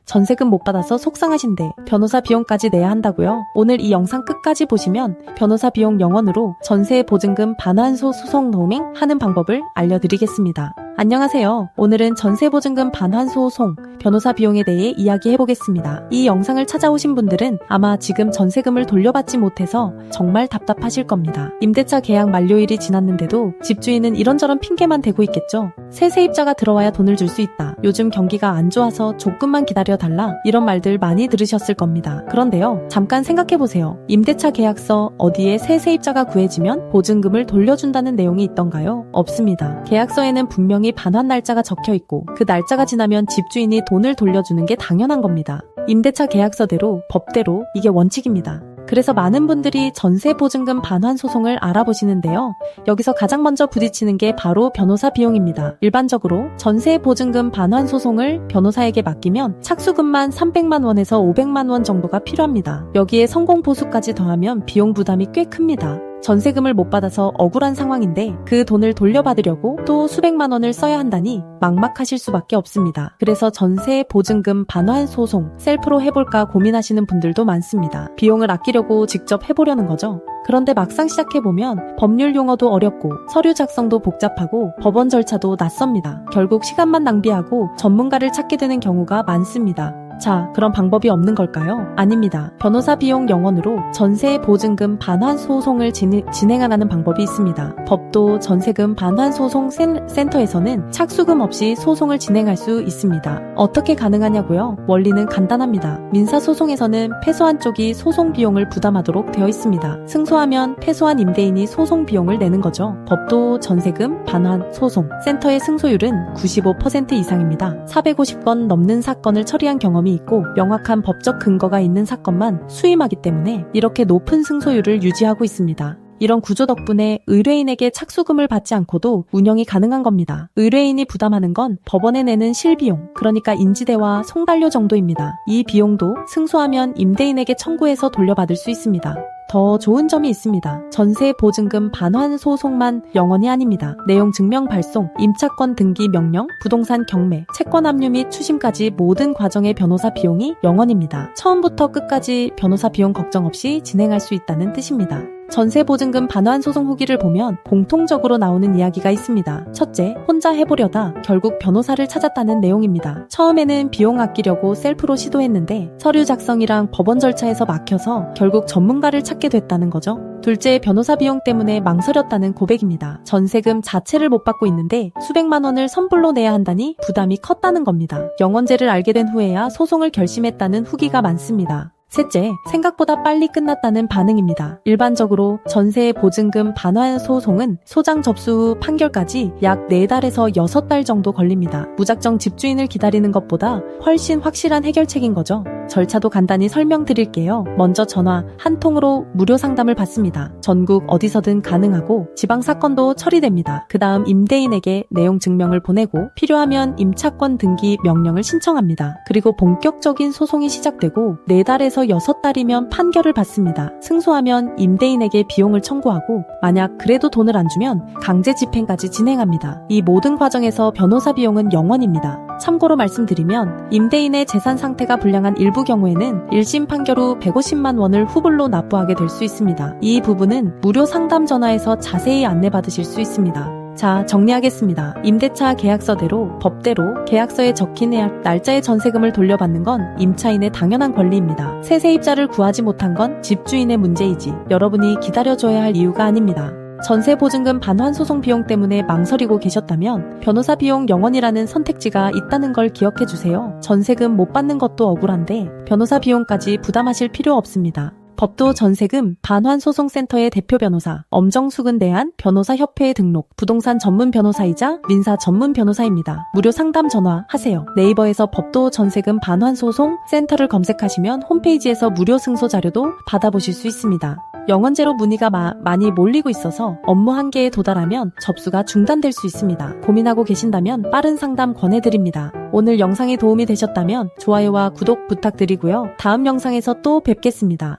전세금 못 받아서 속상하신데 변호사 비용까지 내야 한다고요? 오늘 이 영상 끝까지 보시면 변호사 비용 0원으로 전세 보증금 반환소 소송 로밍 하는 방법을 알려드리겠습니다. 안녕하세요. 오늘은 전세보증금 반환소송, 변호사 비용에 대해 이야기해보겠습니다. 이 영상을 찾아오신 분들은 아마 지금 전세금을 돌려받지 못해서 정말 답답하실 겁니다. 임대차 계약 만료일이 지났는데도 집주인은 이런저런 핑계만 대고 있겠죠. 새 세입자가 들어와야 돈을 줄 수 있다. 요즘 경기가 안 좋아서 조금만 기다려달라. 이런 말들 많이 들으셨을 겁니다. 그런데요, 잠깐 생각해보세요. 임대차 계약서 어디에 새 세입자가 구해지면 보증금을 돌려준다는 내용이 있던가요? 없습니다. 계약서에는 분명히 반환 날짜가 적혀 있고 그 날짜가 지나면 집주인이 돈을 돌려주는 게 당연한 겁니다. 임대차 계약서대로 법대로 이게 원칙입니다. 그래서 많은 분들이 전세보증금 반환 소송을 알아보시는데요. 여기서 가장 먼저 부딪히는 게 바로 변호사 비용입니다. 일반적으로 전세보증금 반환 소송을 변호사에게 맡기면 착수금만 300만 원에서 500만 원 정도가 필요합니다. 여기에 성공 보수까지 더하면 비용 부담이 꽤 큽니다. 전세금을 못 받아서 억울한 상황인데 그 돈을 돌려받으려고 또 수백만 원을 써야 한다니 막막하실 수밖에 없습니다. 그래서 전세 보증금 반환 소송 셀프로 해볼까 고민하시는 분들도 많습니다. 비용을 아끼려고 직접 해보려는 거죠. 그런데 막상 시작해보면 법률 용어도 어렵고 서류 작성도 복잡하고 법원 절차도 낯섭니다. 결국 시간만 낭비하고 전문가를 찾게 되는 경우가 많습니다. 자, 그럼 방법이 없는 걸까요? 아닙니다. 변호사 비용 0원으로 전세 보증금 반환 소송을 진행하는 방법이 있습니다. 법도 전세금 반환 소송 센터에서는 착수금 없이 소송을 진행할 수 있습니다. 어떻게 가능하냐고요? 원리는 간단합니다. 민사소송에서는 패소한 쪽이 소송 비용을 부담하도록 되어 있습니다. 승소하면 패소한 임대인이 소송 비용을 내는 거죠. 법도 전세금 반환 소송 센터의 승소율은 95% 이상입니다. 450건 넘는 사건을 처리한 경험이 있고 명확한 법적 근거가 있는 사건만 수임하기 때문에 이렇게 높은 승소율을 유지하고 있습니다. 이런 구조 덕분에 의뢰인에게 착수금을 받지 않고도 운영이 가능한 겁니다. 의뢰인이 부담하는 건 법원에 내는 실비용, 그러니까 인지대와 송달료 정도입니다. 이 비용도 승소하면 임대인에게 청구해서 돌려받을 수 있습니다. 더 좋은 점이 있습니다. 전세 보증금 반환 소송만 0원이 아닙니다. 내용 증명 발송, 임차권 등기 명령, 부동산 경매, 채권 압류 및 추심까지 모든 과정의 변호사 비용이 0원입니다. 처음부터 끝까지 변호사 비용 걱정 없이 진행할 수 있다는 뜻입니다. 전세보증금 반환 소송 후기를 보면 공통적으로 나오는 이야기가 있습니다. 첫째, 혼자 해보려다 결국 변호사를 찾았다는 내용입니다. 처음에는 비용 아끼려고 셀프로 시도했는데 서류 작성이랑 법원 절차에서 막혀서 결국 전문가를 찾게 됐다는 거죠. 둘째, 변호사 비용 때문에 망설였다는 고백입니다. 전세금 자체를 못 받고 있는데 수백만 원을 선불로 내야 한다니 부담이 컸다는 겁니다. 영원제를 알게 된 후에야 소송을 결심했다는 후기가 많습니다. 셋째, 생각보다 빨리 끝났다는 반응입니다. 일반적으로 전세 보증금 반환 소송은 소장 접수 후 판결까지 약 4달에서 6달 정도 걸립니다. 무작정 집주인을 기다리는 것보다 훨씬 확실한 해결책인 거죠. 절차도 간단히 설명드릴게요. 먼저 전화 한 통으로 무료 상담을 받습니다. 전국 어디서든 가능하고 지방 사건도 처리됩니다. 그 다음 임대인에게 내용 증명을 보내고 필요하면 임차권 등기 명령을 신청합니다. 그리고 본격적인 소송이 시작되고 4달에서 6달이면 판결을 받습니다. 승소하면 임대인에게 비용을 청구하고 만약 그래도 돈을 안 주면 강제 집행까지 진행합니다. 이 모든 과정에서 변호사 비용은 0원입니다. 참고로 말씀드리면 임대인의 재산 상태가 불량한 일부 경우에는 1심 판결 후 150만 원을 후불로 납부하게 될 수 있습니다. 이 부분은 무료 상담 전화에서 자세히 안내받으실 수 있습니다. 자, 정리하겠습니다. 임대차 계약서대로 법대로 계약서에 적힌 날짜의 전세금을 돌려받는 건 임차인의 당연한 권리입니다. 새 세입자를 구하지 못한 건 집주인의 문제이지 여러분이 기다려줘야 할 이유가 아닙니다. 전세보증금 반환 소송 비용 때문에 망설이고 계셨다면 변호사 비용 0원이라는 선택지가 있다는 걸 기억해주세요. 전세금 못 받는 것도 억울한데 변호사 비용까지 부담하실 필요 없습니다. 법도 전세금 반환소송센터의 대표 변호사 엄정숙은 대한 변호사협회에 등록, 부동산 전문 변호사이자 민사 전문 변호사입니다. 무료 상담 전화하세요. 네이버에서 법도 전세금 반환소송 센터를 검색하시면 홈페이지에서 무료 승소 자료도 받아보실 수 있습니다. 영원제로 문의가 많이 몰리고 있어서 업무 한계에 도달하면 접수가 중단될 수 있습니다. 고민하고 계신다면 빠른 상담 권해드립니다. 오늘 영상이 도움이 되셨다면 좋아요와 구독 부탁드리고요. 다음 영상에서 또 뵙겠습니다.